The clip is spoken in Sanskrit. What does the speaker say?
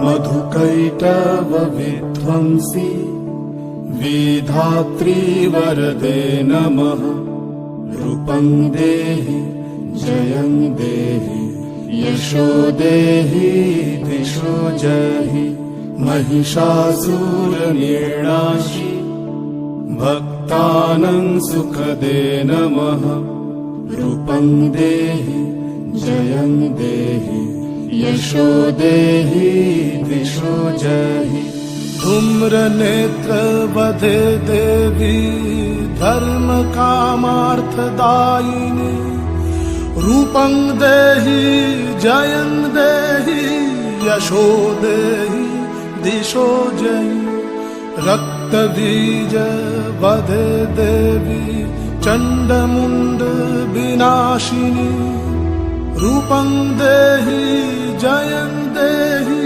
मधुकैटव विध्वंसी विधात्री वरदे नमः। रूपं देहि जयं देहि यशो देहि दिशो जहि। महिषासुरनिर्णाशि भक्तानां सुखदे नमः। रूपं देहि जयं देहि यशो देहि दिशो जहि। धूम्रनेत्रवधे देवी धर्मकामार्थदायिनी। रूपं देहि जयं देहि यशो देहि दिशो जहि। रक्तबीज वधे देवी चण्डमुण्ड विनाशिनी। रूपं देहि जयं देहि